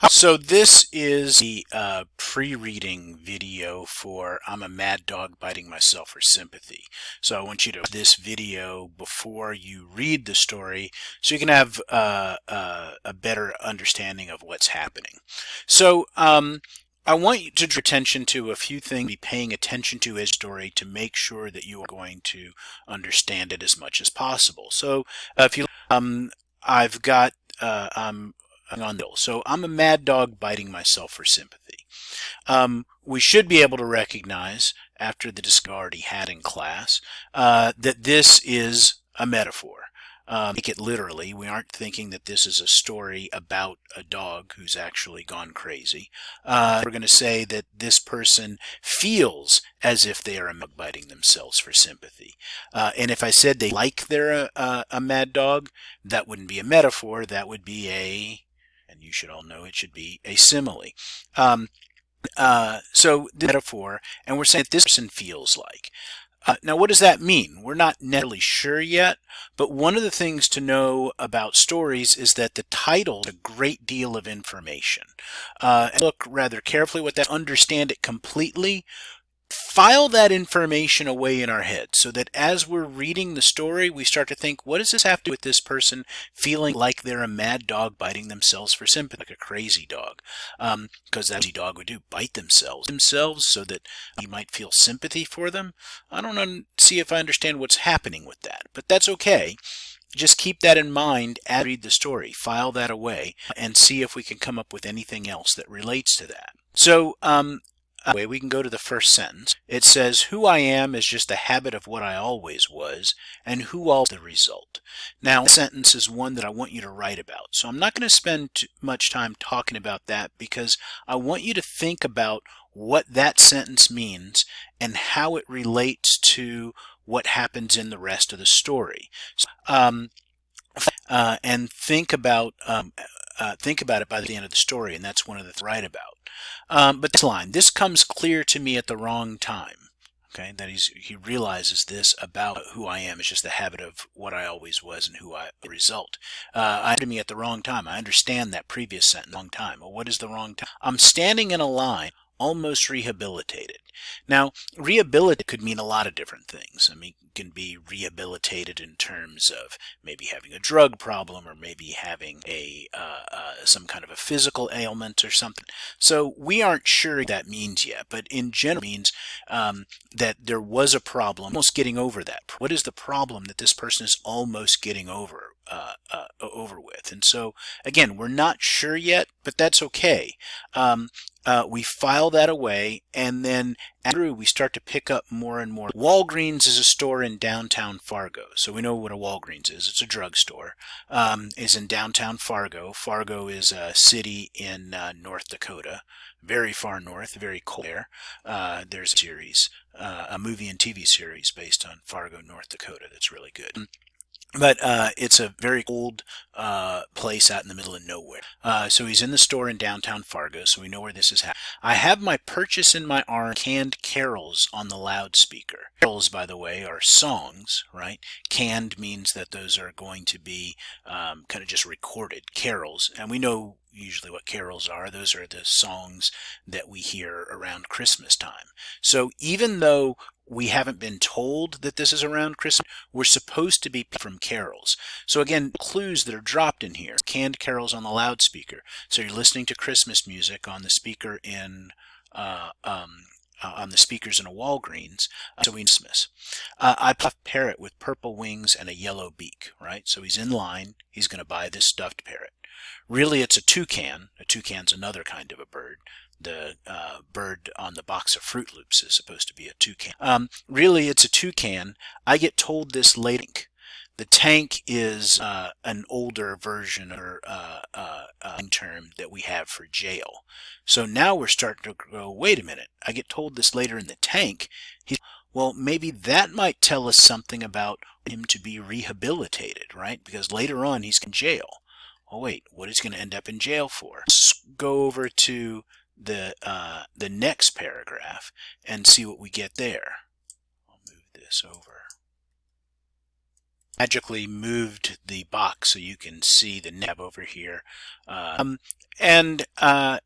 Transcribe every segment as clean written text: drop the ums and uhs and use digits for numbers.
So this is the pre-reading video for I'm a Mad Dog Biting Myself for Sympathy. So I want you to watch this video before you read the story so you can have a better understanding of what's happening. So I want you to draw attention to a few things, be paying attention to his story to make sure that you are going to understand it as much as possible. So if you I've got on the so I'm a mad dog biting myself for sympathy. We should be able to recognize after the discussion we already had in class that this is a metaphor. Take it literally. We aren't thinking that this is a story about a dog who's actually gone crazy. We're going to say that this person feels as if they are biting themselves for sympathy. And if I said they like they're a mad dog, that wouldn't be a metaphor. That would be and you should all know it should be a simile. So the metaphor, and we're saying that this person feels like. Now, what does that mean? We're not necessarily sure yet, but one of the things to know about stories is that the title is a great deal of information. Look rather carefully what that, understand it completely. File that information away in our head so that as we're reading the story, we start to think, what does this have to do with this person feeling like they're a mad dog biting themselves for sympathy, like a crazy dog? Because that crazy dog would do, bite themselves so that you might feel sympathy for them. I don't see if I understand what's happening with that, but that's okay. Just keep that in mind as you read the story. File that away and see if we can come up with anything else that relates to that. So, we can go to the first sentence. It says, who I am is just a habit of what I always was, and who all the result. Now, this sentence is one that I want you to write about. So I'm not going to spend too much time talking about that because I want you to think about what that sentence means and how it relates to what happens in the rest of the story. And think about it by the end of the story, and that's one of the things to write about. But this line, this comes clear to me at the wrong time. Okay, that he realizes this about who I am is just the habit of what I always was and who I result. To me at the wrong time. I understand that previous sentence, wrong time. Well, what is the wrong time? I'm standing in a line, almost rehabilitated. Now, rehabilitated could mean a lot of different things. I mean, it can be rehabilitated in terms of maybe having a drug problem or maybe having some kind of a physical ailment or something. So we aren't sure what that means yet, but in general it means that there was a problem, almost getting over that. What is the problem that this person is almost getting over with? And so, again, we're not sure yet, but that's okay. We file that away, and then after we start to pick up more and more. Walgreens is a store in downtown Fargo, so we know what a Walgreens is. It's a drugstore. Is in downtown Fargo. Fargo is a city in North Dakota, very far north, very cold there. There's a series, a movie and TV series based on Fargo, North Dakota that's really good. But it's a very cold place out in the middle of nowhere. So he's in the store in downtown Fargo, so we know where this is happening. I have my purchase in my arm, canned carols on the loudspeaker. Carols, by the way, are songs, right? Canned means that those are going to be kind of just recorded carols. And we know usually what carols are. Those are the songs that we hear around Christmas time. So even though we haven't been told that this is around Christmas, we're supposed to be from carols. So again, clues that are dropped in here. Canned carols on the loudspeaker. So you're listening to Christmas music on the speaker in on the speakers in a Walgreens. So we Christmas. I puff parrot with purple wings and a yellow beak, right? So he's in line. He's going to buy this stuffed parrot. Really, it's a toucan. A toucan's another kind of a bird. The bird on the box of Fruit Loops is supposed to be a toucan. Really, it's a toucan. I get told this later. The tank is an older version or term that we have for jail. So now we're starting to go, wait a minute, I get told this later in the tank. Well, maybe that might tell us something about him to be rehabilitated, right? Because later on he's in jail. Oh wait, what is he going to end up in jail for? Let's go over to the next paragraph and see what we get there. I'll move this over. magically moved the box so you can see the nab over here. And it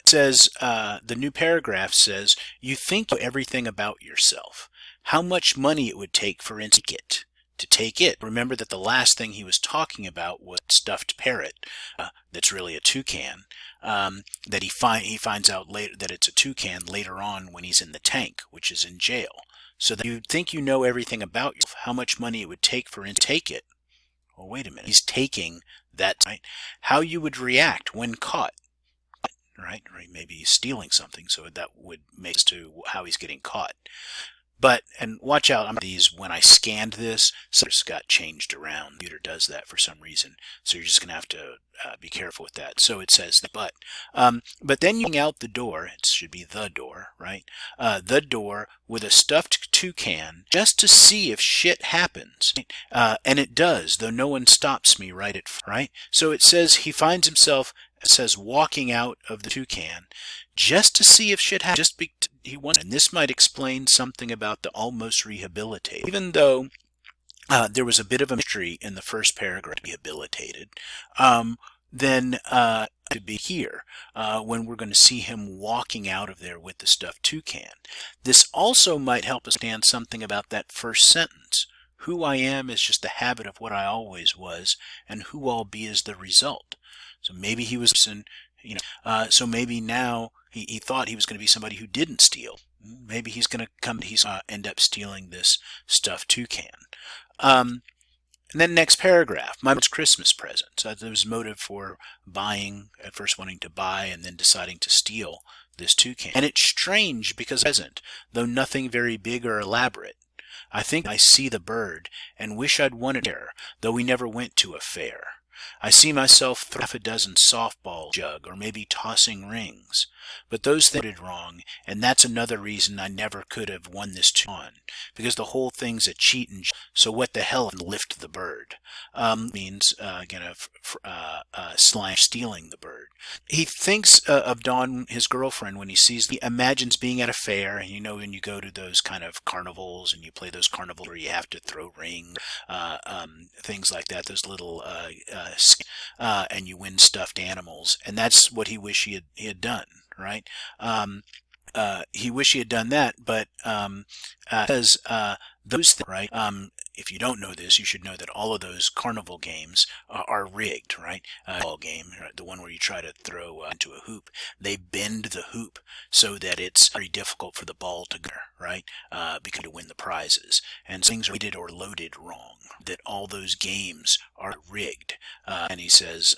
says, the new paragraph says, you think you know everything about yourself. How much money it would take, for instance, to take it. Remember that the last thing he was talking about was stuffed parrot. That's really a toucan. That he finds out later that it's a toucan later on when he's in the tank, which is in jail. So that you think you know everything about yourself. How much money it would take for him to take it. Well, wait a minute. He's taking that, right? How you would react when caught. Right? Or maybe he's stealing something, so that would make sense to how he's getting caught. But, and watch out, these, when I scanned this, it's got changed around. The computer does that for some reason. So you're just going to have to be careful with that. So it says, but then you out the door, it should be the door, right? The door with a stuffed toucan just to see if shit happens. And it does, though no one stops me right? So it says he finds himself, it says walking out of the toucan just to see if shit happens. He wants, and this might explain something about the almost rehabilitated. Even though there was a bit of a mystery in the first paragraph, rehabilitated, then to be here when we're going to see him walking out of there with the stuffed toucan. This also might help us understand something about that first sentence. Who I am is just the habit of what I always was, and who I'll be is the result. So maybe he was, so maybe now he thought he was going to be somebody who didn't steal. Maybe he's going to end up stealing this stuffed toucan. And then next paragraph, my Christmas present. So there was motive for buying, at first wanting to buy and then deciding to steal this toucan. And it's strange because present, though nothing very big or elaborate. I think I see the bird and wish I'd won it there, though we never went to a fair. I see myself throw half a dozen softball jug or maybe tossing rings. But those things did wrong, and that's another reason I never could have won this on, because the whole thing's a cheat and so what the hell and lift the bird. Means again slang stealing the bird. He thinks of Dawn, his girlfriend, when he imagines being at a fair, and when you go to those kind of carnivals and you play those carnivals where you have to throw rings, things like that, those little and you win stuffed animals, and that's what he wished he had done, right? He wished he had done that, but because those things, right? If you don't know this, you should know that all of those carnival games are rigged, right? Ball game, the one where you try to throw into a hoop, they bend the hoop so that it's very difficult for the ball to go, right? Because to win the prizes, and things are rated or loaded wrong. That all those games are rigged, and he says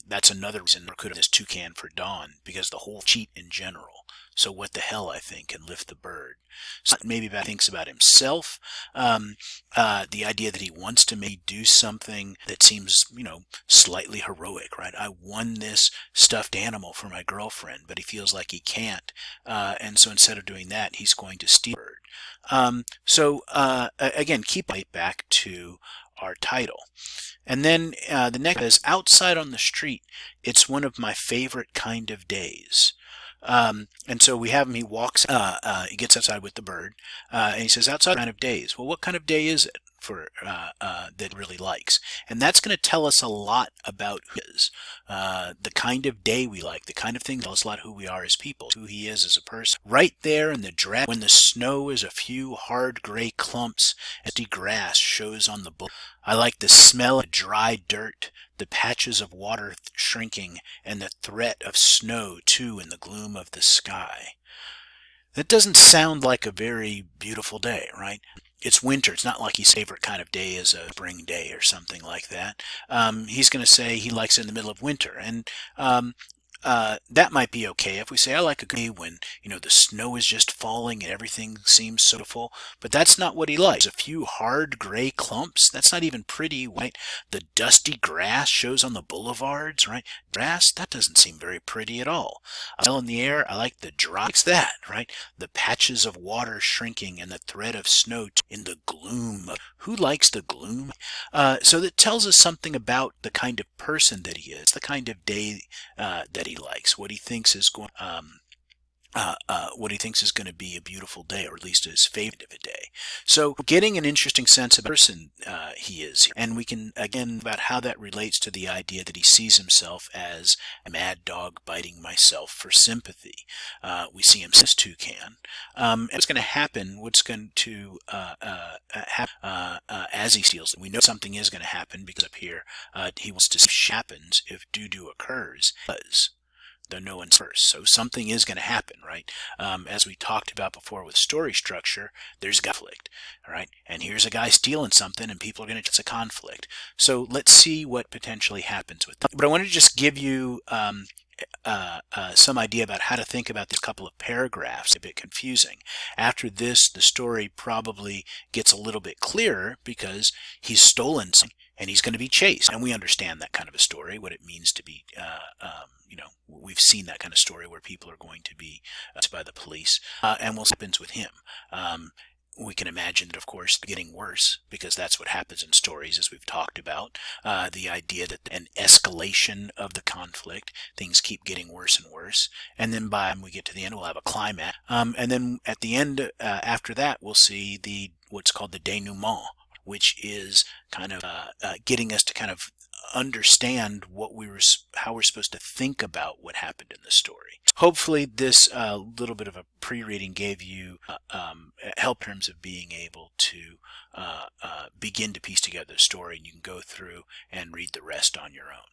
that's another reason there could have this toucan for Dawn, because the whole cheat in general. So what the hell, I think, and lift the bird. So maybe thinks about himself, the idea that he wants to maybe do something that seems, slightly heroic, right? I won this stuffed animal for my girlfriend, but he feels like he can't. And so instead of doing that, he's going to steal the bird. Again, keep right back to our title. And then the next is outside on the street. It's one of my favorite kind of days. And so we have him, he walks, he gets outside with the bird, and he says, outside kind of days. Well, what kind of day is it for, that really likes? And that's going to tell us a lot about who he is, the kind of day we like, the kind of thing tells us a lot who we are as people, who he is as a person. Right there in the draft, when the snow is a few hard gray clumps, empty grass shows on the book. I like the smell of dry dirt, the patches of water shrinking, and the threat of snow, too, in the gloom of the sky. That doesn't sound like a very beautiful day, right? It's winter. It's not like his favorite kind of day is a spring day or something like that. He's going to say he likes it in the middle of winter. And that might be okay if we say I like a day when the snow is just falling and everything seems so beautiful, but that's not what he likes. A few hard gray clumps, that's not even pretty, right? The dusty grass shows on the boulevards, right? Grass, that doesn't seem very pretty at all. Smell in the air, I like the dry, that, right? The patches of water shrinking and the thread of snow in the gloom. Who likes the gloom? So that tells us something about the kind of person that he is, the kind of day that he likes, what he thinks is going what he thinks is going to be a beautiful day, or at least his favorite of a day. So getting an interesting sense of the person he is, and we can again about how that relates to the idea that he sees himself as a mad dog biting myself for sympathy. We see him as toucan. What's going to happen? What's going to happen as he steals? We know something is going to happen because up here he wants to see what happens if doo-doo occurs. Though no one's first. So something is going to happen, right? As we talked about before with story structure, there's conflict, all right? And here's a guy stealing something and people are going to, it's a conflict. So let's see what potentially happens with that. But I want to just give you some idea about how to think about this couple of paragraphs. A bit confusing. After this, the story probably gets a little bit clearer because he's stolen something and he's going to be chased. And we understand that kind of a story, what it means to be, we've seen that kind of story where people are going to be by the police, and what happens with him. We can imagine that, of course, getting worse, because that's what happens in stories, as we've talked about. The idea that an escalation of the conflict, things keep getting worse and worse, and then by the time we get to the end, we'll have a climax. And then at the end, after that, we'll see what's called the denouement, which is kind of getting us to kind of understand how we're supposed to think about what happened in the story. Hopefully this little bit of a pre-reading gave you help in terms of being able to begin to piece together the story, and you can go through and read the rest on your own.